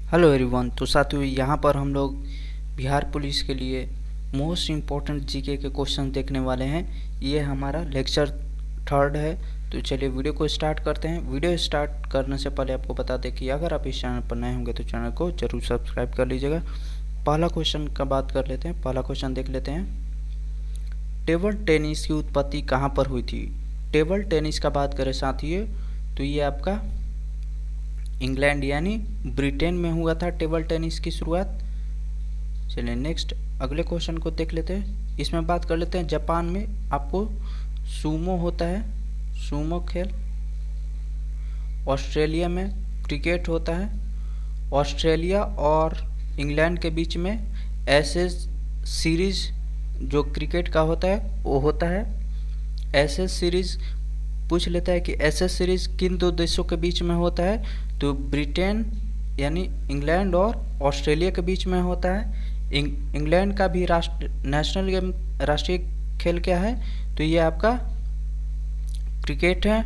Hello everyone. तो साथियों, यहाँ पर हम लोग बिहार पुलिस के लिए मोस्ट इम्पोर्टेंट जीके के क्वेश्चन देखने वाले हैं। ये हमारा लेक्चर 3 है। तो चलिए वीडियो को स्टार्ट करते हैं। वीडियो स्टार्ट करने से पहले आपको बता दें कि अगर आप इस चैनल पर नए होंगे तो चैनल को जरूर सब्सक्राइब कर लीजिएगा। पहला क्वेश्चन का बात कर लेते हैं। पहला क्वेश्चन देख लेते हैं। टेबल टेनिस की उत्पत्ति कहाँ पर हुई थी? टेबल टेनिस का बात करें साथियों तो ये आपका इंग्लैंड यानी ब्रिटेन में हुआ था टेबल टेनिस की शुरुआत। चलिए नेक्स्ट अगले क्वेश्चन को देख लेते हैं। इसमें बात कर लेते हैं जापान में आपको सूमो होता है, सूमो खेल। ऑस्ट्रेलिया में क्रिकेट होता है। ऑस्ट्रेलिया और इंग्लैंड के बीच में एशेज सीरीज जो क्रिकेट का होता है वो होता है। एशेज सीरीज पूछ लेता है कि एशेज सीरीज किन दो देशों के बीच में होता है? तो ब्रिटेन यानी इंग्लैंड और ऑस्ट्रेलिया के बीच में होता है। इंग्लैंड का भी नेशनल गेम राष्ट्रीय खेल क्या है? तो ये आपका क्रिकेट है।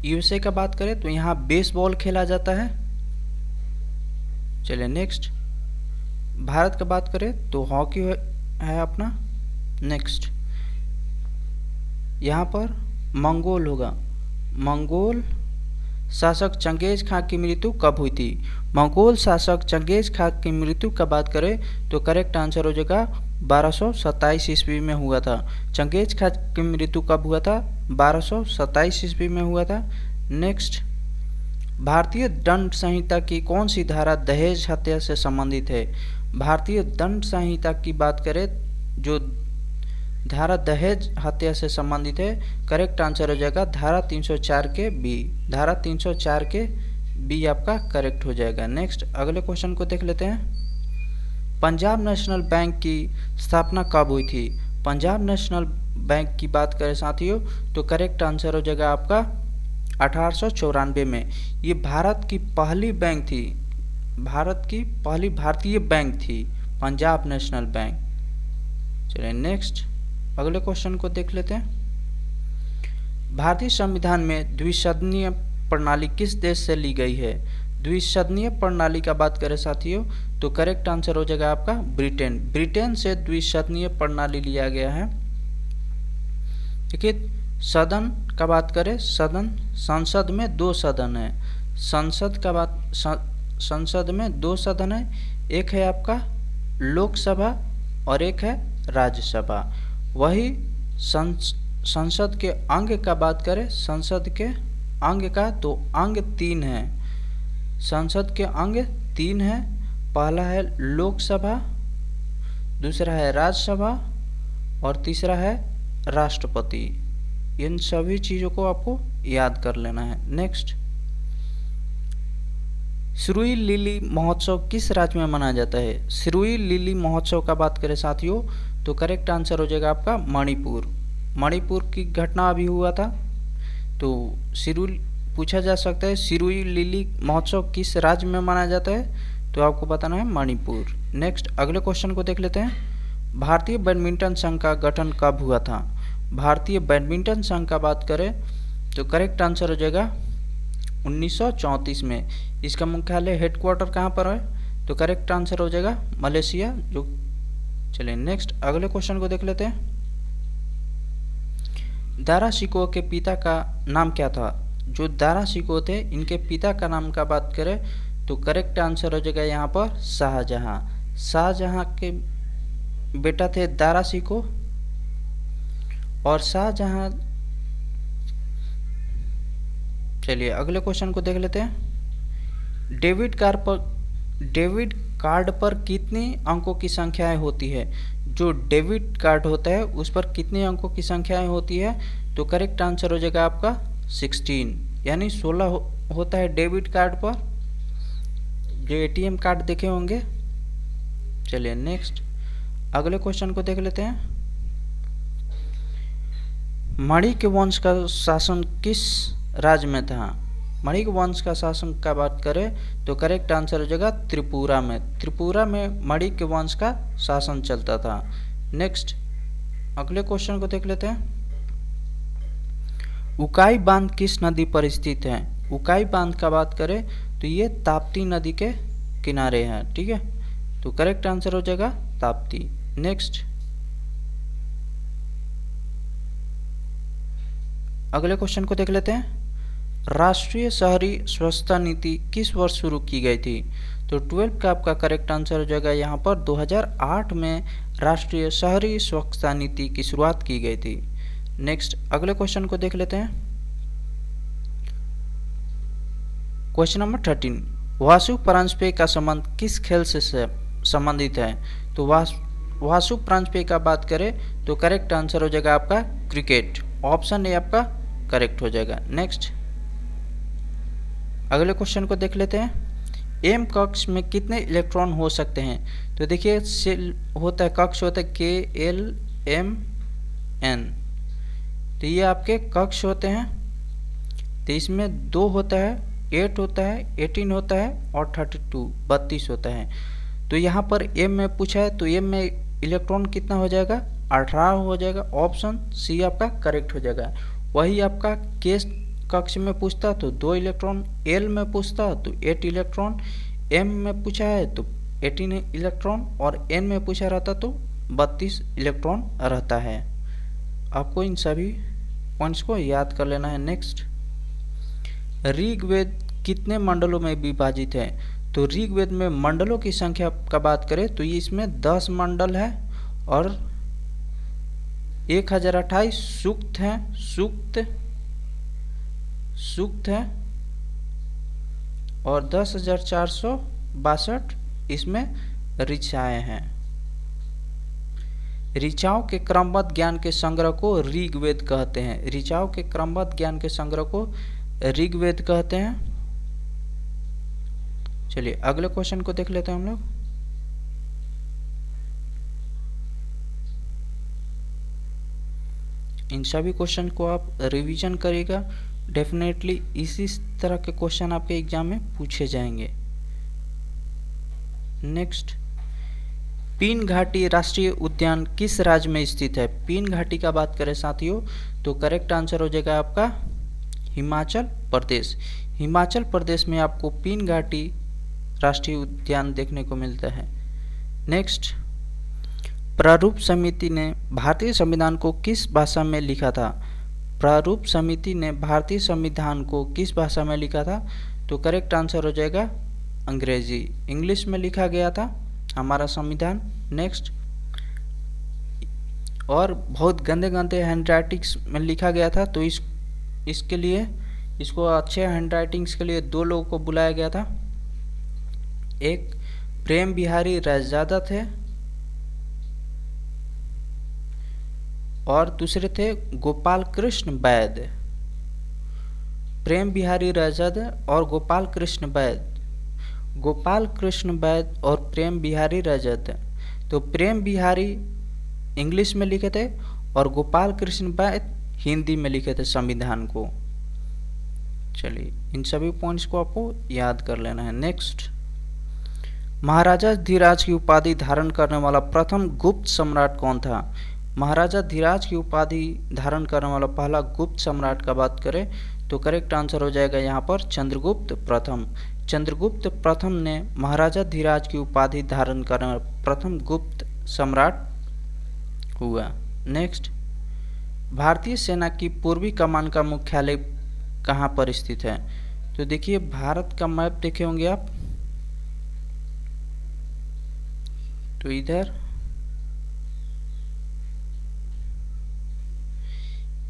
यूएसए का बात करें तो यहाँ बेसबॉल खेला जाता है। चलिए नेक्स्ट भारत का बात करें तो हॉकी है अपना। नेक्स्ट यहाँ पर मंगोल होगा। मंगोल शासक चंगेज खां की मृत्यु कब हुई थी? मंगोल शासक चंगेज खां की मृत्यु का बात करें तो करेक्ट आंसर हो जाएगा 1227 ईस्वी में हुआ था। चंगेज खां की मृत्यु कब हुआ था? 1227 ईस्वी में हुआ था। नेक्स्ट भारतीय दंड संहिता की कौन सी धारा दहेज हत्या से संबंधित है? भारतीय दंड संहिता की बात करें जो धारा दहेज हत्या से संबंधित है, करेक्ट आंसर हो जाएगा धारा 304 के बी। धारा 304 के बी आपका करेक्ट हो जाएगा। नेक्स्ट अगले क्वेश्चन को देख लेते हैं। पंजाब नेशनल बैंक की स्थापना कब हुई थी? पंजाब नेशनल बैंक की बात करें साथियों तो करेक्ट आंसर हो जाएगा आपका 1894 में। ये भारत की पहली बैंक थी, भारत की पहली भारतीय बैंक थी पंजाब नेशनल बैंक। चलिए नेक्स्ट अगले क्वेश्चन को देख लेते हैं। भारतीय संविधान में द्विसदनीय प्रणाली किस देश से ली गई है? द्विसदनीय प्रणाली का बात करें साथियों तो करेक्ट आंसर हो जाएगा आपका ब्रिटेन। ब्रिटेन से द्विसदनीय प्रणाली लिया गया है। ठीक है। सदन का बात करें, सदन संसद में 2 सदन है। संसद का बात संसद में 2 सदन है। एक है आपका लोकसभा और एक है राज्यसभा। वही संसद के अंग का बात करें, संसद के अंग का तो अंग 3 है। संसद के अंग 3 है। पहला है लोकसभा, दूसरा है राज्यसभा और तीसरा है राष्ट्रपति। इन सभी चीज़ों को आपको याद कर लेना है। नेक्स्ट सिरुई लिली महोत्सव किस राज्य में मनाया जाता है? सिरुई लिली महोत्सव का बात करें साथियों तो करेक्ट आंसर हो जाएगा आपका मणिपुर। मणिपुर की घटना अभी हुआ था तो सिरुई पूछा जा सकता है सिरुई लिली महोत्सव किस राज्य में मनाया जाता है? तो आपको बताना है मणिपुर। नेक्स्ट अगले क्वेश्चन को देख लेते हैं। भारतीय बैडमिंटन संघ का गठन कब हुआ था? भारतीय बैडमिंटन संघ का बात करें तो करेक्ट आंसर हो जाएगा 1934 में। इसका मुख्यालय हेडक्वार्टर कहाँ पर है? तो करेक्ट आंसर हो जाएगा मलेशिया। जो चलिए नेक्स्ट अगले क्वेश्चन को देख लेते हैं। दारा शिकोह के पिता का नाम क्या था? जो दारा शिकोह थे इनके पिता का नाम का बात करें तो करेक्ट आंसर हो जाएगा यहाँ पर शाहजहां। शाहजहां के बेटा थे दारा शिकोह और शाहजहां। चलिए अगले क्वेश्चन को देख लेते हैं। डेबिट कार्ड पर कितने अंकों की संख्याएं होती है? जो डेबिट कार्ड होता है उस पर कितने अंकों की संख्याएं होती है? तो करेक्ट आंसर हो जाएगा आपका 16 यानी 16 होता है डेबिट कार्ड पर, जो एटीएम कार्ड देखे होंगे। चलिए नेक्स्ट अगले क्वेश्चन को देख लेते हैं। मणिक वंश का शासन किस राज्य में था? मणिक वंश का शासन का बात करें तो करेक्ट आंसर हो जाएगा त्रिपुरा में। त्रिपुरा में मणिक वंश का शासन चलता था। नेक्स्ट अगले क्वेश्चन को देख लेते हैं। उकाई बांध किस नदी पर स्थित है? उकाई बांध का बात करें तो ये ताप्ती नदी के किनारे है। ठीक है, तो करेक्ट आंसर हो जाएगा ताप्ती। नेक्स्ट अगले क्वेश्चन को देख लेते हैं। राष्ट्रीय शहरी स्वच्छता नीति किस वर्ष शुरू की गई थी? तो 12 का आपका करेक्ट आंसर हो जाएगा यहाँ पर 2008 में राष्ट्रीय शहरी स्वच्छता नीति की शुरुआत की गई थी। नेक्स्ट अगले क्वेश्चन को देख लेते हैं। क्वेश्चन नंबर 13, वासु प्रांजपेय का संबंध किस खेल से संबंधित है? तो वासु प्रांजपेय का बात करें तो करेक्ट आंसर हो जाएगा आपका क्रिकेट। ऑप्शन ए आपका करेक्ट हो जाएगा। नेक्स्ट अगले क्वेश्चन को देख लेते हैं। एम कक्ष में कितने इलेक्ट्रॉन हो सकते हैं? तो देखिए सेल होता है, कक्ष होता है KLMN, तो ये आपके कक्ष होते हैं। तो इसमें 2 होता है, 8 होता है, 18 होता है और 32 होता है। तो यहाँ पर एम में पूछा है तो एम में इलेक्ट्रॉन कितना हो जाएगा? 18 हो जाएगा। ऑप्शन सी आपका करेक्ट हो जाएगा। वही आपका केस कक्ष में पूछता तो 2 इलेक्ट्रॉन, एल में पूछता तो 8 इलेक्ट्रॉन, एम में पूछा है तो 18 इलेक्ट्रॉन और एन में पूछा रहता तो 32 इलेक्ट्रॉन रहता है। आपको इन सभी पॉइंट्स को याद कर लेना है। नेक्स्ट ऋग्वेद कितने मंडलों में विभाजित है? तो ऋग्वेद में मंडलों की संख्या का बात करें तो ये इसमें 10 मंडल है और 1028 सूक्त है, सूक्त है और 10,462 इसमें ऋचाएं हैं। ऋचाओं के क्रमबद्ध ज्ञान के संग्रह को ऋग्वेद कहते हैं। ऋचाओं के क्रमबद्ध ज्ञान के संग्रह को ऋग्वेद कहते हैं। चलिए अगले क्वेश्चन को देख लेते हैं हम लोग। इन सभी क्वेश्चन को आप रिवीजन करिएगा, डेफिनेटली इसी तरह के क्वेश्चन आपके एग्जाम में पूछे जाएंगे। नेक्स्ट पीन घाटी राष्ट्रीय उद्यान किस राज्य में स्थित है? पीन घाटी का बात करें साथियों तो करेक्ट आंसर हो जाएगा आपका हिमाचल प्रदेश। हिमाचल प्रदेश में आपको पीन घाटी राष्ट्रीय उद्यान देखने को मिलता है। नेक्स्ट प्रारूप समिति ने भारतीय संविधान को किस भाषा में लिखा था? प्रारूप समिति ने भारतीय संविधान को किस भाषा में लिखा था? तो करेक्ट आंसर हो जाएगा अंग्रेजी, इंग्लिश में लिखा गया था हमारा संविधान। नेक्स्ट और बहुत गंदे गंदे हैंड राइटिंग्स में लिखा गया था, तो इसके लिए इसको अच्छे हैंड राइटिंग्स के लिए 2 लोगों को बुलाया गया था। एक प्रेम बिहारी रायजादा थे और दूसरे थे गोपाल कृष्ण वैद्य। प्रेम बिहारी रायजादा और गोपाल कृष्ण वैद्य। गोपाल कृष्ण वैद्य और प्रेम बिहारी रायजादा, तो प्रेम बिहारी इंग्लिश में लिखे थे और गोपाल कृष्ण वैद्य हिंदी में लिखे थे संविधान को। चलिए इन सभी पॉइंट्स को आपको याद कर लेना है। नेक्स्ट महाराजा धीराज की उपाधि धारण करने वाला प्रथम गुप्त सम्राट कौन था? महाराजा धीराज की उपाधि धारण करने वाला पहला गुप्त सम्राट का बात करें तो करेक्ट आंसर हो जाएगा यहाँ पर चंद्रगुप्त प्रथम। चंद्रगुप्त प्रथम ने महाराजा धीराज की उपाधि धारण करने वाला प्रथम गुप्त सम्राट हुआ। नेक्स्ट भारतीय सेना की पूर्वी कमान का मुख्यालय कहाँ पर स्थित है? तो देखिए भारत का मैप देखे होंगे आप, तो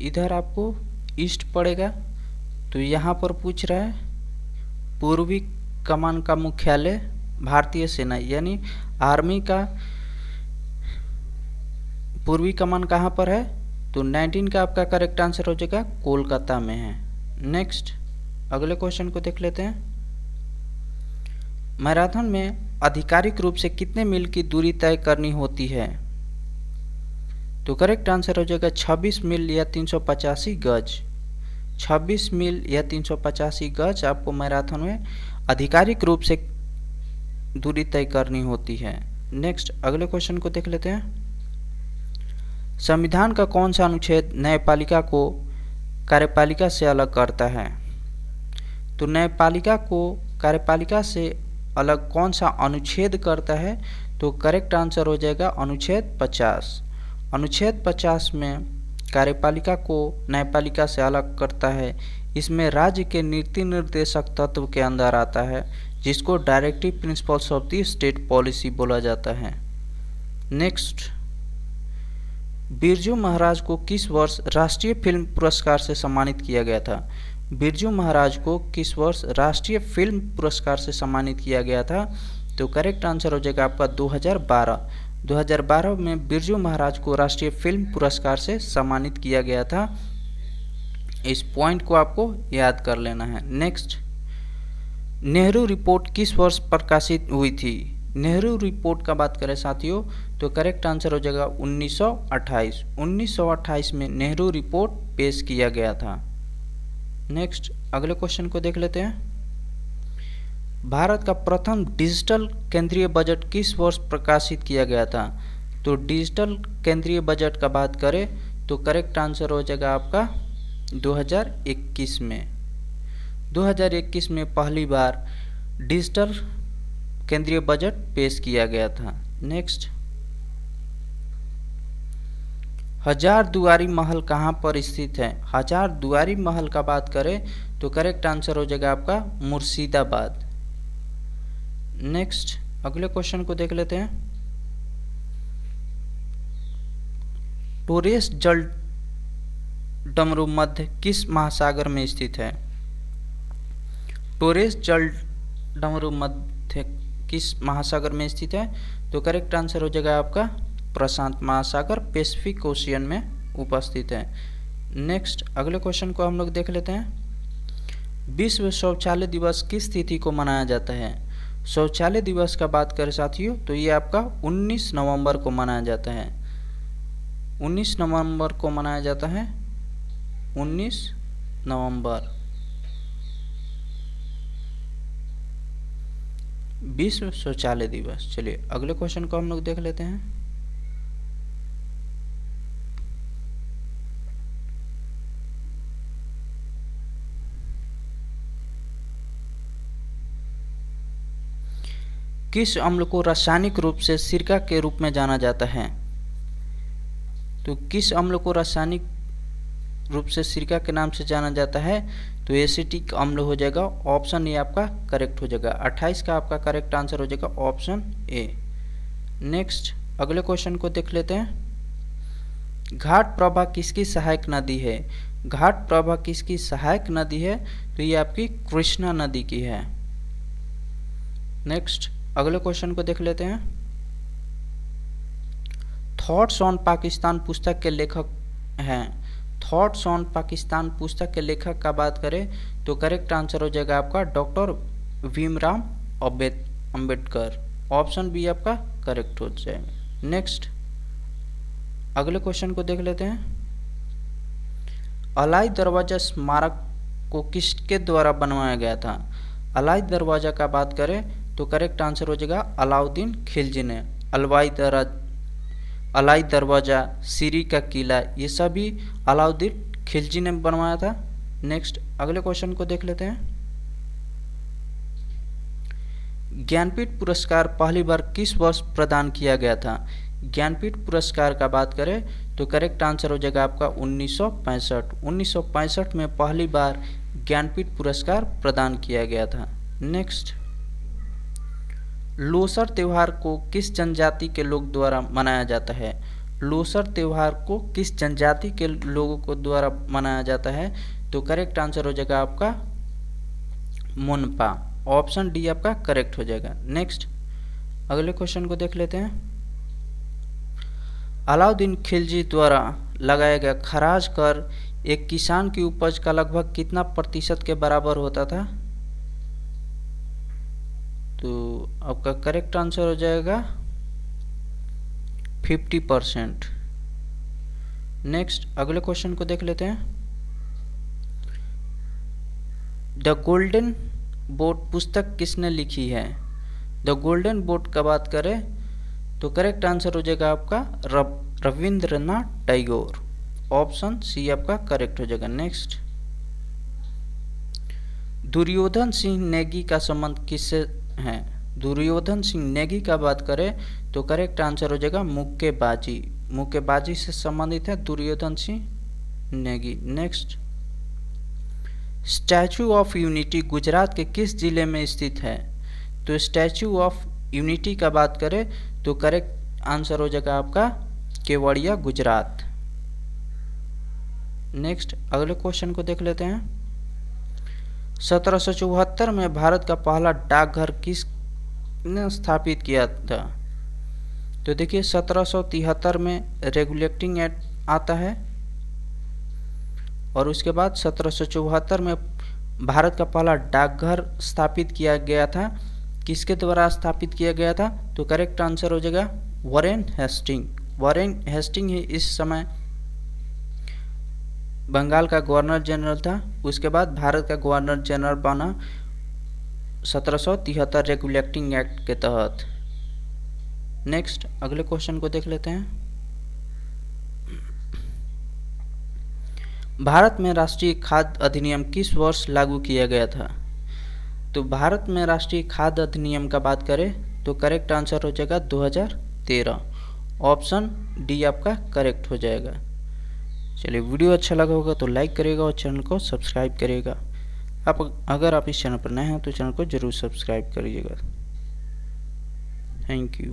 इधर आपको ईस्ट पड़ेगा। तो यहाँ पर पूछ रहा है पूर्वी कमान का मुख्यालय भारतीय सेना यानी आर्मी का पूर्वी कमान कहाँ पर है? तो 19 का आपका करेक्ट आंसर हो जाएगा कोलकाता में है। नेक्स्ट अगले क्वेश्चन को देख लेते हैं। मैराथन में आधिकारिक रूप से कितने मील की दूरी तय करनी होती है? तो करेक्ट आंसर हो जाएगा 26 मील या 385 गज। 26 मील या 385 गज आपको मैराथन में आधिकारिक रूप से दूरी तय करनी होती है। नेक्स्ट अगले क्वेश्चन को देख लेते हैं। संविधान का कौन सा अनुच्छेद न्यायपालिका को कार्यपालिका से अलग करता है? तो न्यायपालिका को कार्यपालिका से अलग कौन सा अनुच्छेद करता है? तो करेक्ट आंसर हो जाएगा अनुच्छेद 50। अनुच्छेद 50 में कार्यपालिका को न्यायपालिका से अलग करता है। इसमें राज्य के नीति निर्देशक तत्व के अंदर आता है, जिसको directive principles of the state policy बोला जाता है। नेक्स्ट, बिरजू महाराज को किस वर्ष राष्ट्रीय फिल्म पुरस्कार से सम्मानित किया गया था? बिरजू महाराज को किस वर्ष राष्ट्रीय फिल्म पुरस्कार से सम्मानित किया गया था? तो करेक्ट आंसर हो जाएगा आपका 2012। 2012 में बिरजू महाराज को राष्ट्रीय फिल्म पुरस्कार से सम्मानित किया गया था। इस पॉइंट को आपको याद कर लेना है। नेक्स्ट, नेहरू रिपोर्ट किस वर्ष प्रकाशित हुई थी? नेहरू रिपोर्ट का बात करें साथियों, तो करेक्ट आंसर हो जाएगा 1928। 1928 में नेहरू रिपोर्ट पेश किया गया था। नेक्स्ट, अगले क्वेश्चन को देख लेते हैं। भारत का प्रथम डिजिटल केंद्रीय बजट किस वर्ष प्रकाशित किया गया था? तो डिजिटल केंद्रीय बजट का बात करें तो करेक्ट आंसर हो जाएगा आपका 2021 में। 2021 में पहली बार डिजिटल केंद्रीय बजट पेश किया गया था। नेक्स्ट, हजार दुआरी महल कहाँ पर स्थित है? हजार दुआरी महल का बात करें तो करेक्ट आंसर हो जाएगा आपका मुर्शिदाबाद। नेक्स्ट, अगले क्वेश्चन को देख लेते हैं। टोरेस जल डमरू मध्य किस महासागर में स्थित है? टोरेस जल डमरू मध्य किस महासागर में स्थित है? तो करेक्ट आंसर हो जाएगा आपका प्रशांत महासागर, पैसिफिक ओशियन में उपस्थित है। नेक्स्ट, अगले क्वेश्चन को हम लोग देख लेते हैं। विश्व शौचालय दिवस किस तिथि को मनाया जाता है? शौचालय दिवस का बात करें साथियों तो ये आपका 19 नवंबर को मनाया जाता है। 19 नवंबर को मनाया जाता है। 19 नवंबर विश्व शौचालय दिवस। चलिए अगले क्वेश्चन को हम लोग देख लेते हैं। किस अम्ल को रासायनिक रूप से सिरका के रूप में जाना जाता है? तो किस अम्ल को रासायनिक रूप से सिरका के नाम से जाना जाता है? तो एसिटिक अम्ल हो जाएगा। ऑप्शन ए आपका करेक्ट हो जाएगा। 28 का आपका करेक्ट आंसर हो जाएगा ऑप्शन ए। नेक्स्ट, अगले क्वेश्चन को देख लेते हैं। घाट प्रभा किसकी सहायक नदी है? घाट प्रभा किसकी सहायक नदी है? तो ये आपकी कृष्णा नदी की है। नेक्स्ट, अगले क्वेश्चन को देख लेते हैं। थॉट्स ऑन पाकिस्तान पुस्तक के लेखक हैं। थॉट्स ऑन पाकिस्तान पुस्तक के लेखक का बात करें तो करेक्ट आंसर हो जाएगा आपका doctor Bhimrao Ambedkar. Option B आपका करेक्ट हो जाएगा। नेक्स्ट, अगले क्वेश्चन को देख लेते हैं। अलाई दरवाजा स्मारक को किसके द्वारा बनवाया गया था? अलाई दरवाजा का बात करें तो करेक्ट आंसर हो जाएगा अलाउद्दीन खिलजी ने। अलाई दरवाजा, सीरी का किला, ये सभी अलाउद्दीन खिलजी ने बनवाया था। नेक्स्ट, अगले क्वेश्चन को देख लेते हैं। ज्ञानपीठ पुरस्कार पहली बार किस वर्ष प्रदान किया गया था? ज्ञानपीठ पुरस्कार का बात करें तो करेक्ट आंसर हो जाएगा आपका 1965। 1965 में पहली बार ज्ञानपीठ पुरस्कार प्रदान किया गया था। नेक्स्ट, लोसर त्योहार को किस जनजाति के लोग द्वारा मनाया जाता है? लोसर त्योहार को किस जनजाति के लोगों को द्वारा मनाया जाता है? तो करेक्ट आंसर हो जाएगा आपका मुनपा। ऑप्शन डी आपका करेक्ट हो जाएगा। नेक्स्ट, अगले क्वेश्चन को देख लेते हैं। अलाउद्दीन खिलजी द्वारा लगाया गया खराज कर एक किसान की उपज का लगभग कितना प्रतिशत के बराबर होता था? तो आपका करेक्ट आंसर हो जाएगा 50%। नेक्स्ट, अगले क्वेश्चन को देख लेते हैं। द गोल्डन बोट पुस्तक किसने लिखी है? द गोल्डन बोट का बात करें तो करेक्ट आंसर हो जाएगा आपका रविंद्रनाथ टैगोर। ऑप्शन सी आपका करेक्ट हो जाएगा। नेक्स्ट, दुर्योधन सिंह नेगी का संबंध किससे है? दुर्योधन सिंह नेगी का बात करें तो करेक्ट आंसर हो जाएगा मुक्केबाजी। मुक्केबाजी से संबंधित है Duryodhan Singh Negi. Next, statue of unity Gujarat के किस जिले में स्थित है? तो स्टैचू ऑफ यूनिटी का बात करें तो करेक्ट आंसर हो जाएगा आपका केवड़िया गुजरात। नेक्स्ट, अगले क्वेश्चन को देख लेते हैं। 1774 में भारत का पहला डाकघर किसने स्थापित किया था? तो देखिए 1773 में रेगुलेटिंग एक्ट आता है और उसके बाद 1774 में भारत का पहला डाकघर स्थापित किया गया था। किसके द्वारा स्थापित किया गया था? तो करेक्ट आंसर हो जाएगा वॉरेन हेस्टिंग। वॉरेन हेस्टिंग ही इस समय बंगाल का गवर्नर जनरल था। उसके बाद भारत का गवर्नर जनरल बना 1773 रेगुलेटिंग एक्ट के तहत। नेक्स्ट, अगले क्वेश्चन को देख लेते हैं। भारत में राष्ट्रीय खाद्य अधिनियम किस वर्ष लागू किया गया था? तो भारत में राष्ट्रीय खाद्य अधिनियम का बात करें तो करेक्ट आंसर हो जाएगा 2013। ऑप्शन डी आपका करेक्ट हो जाएगा। चलिए, वीडियो अच्छा लगा होगा तो लाइक करिएगा और चैनल को सब्सक्राइब करिएगा। अगर आप इस चैनल पर नए हैं तो चैनल को जरूर सब्सक्राइब करिएगा। Thank you.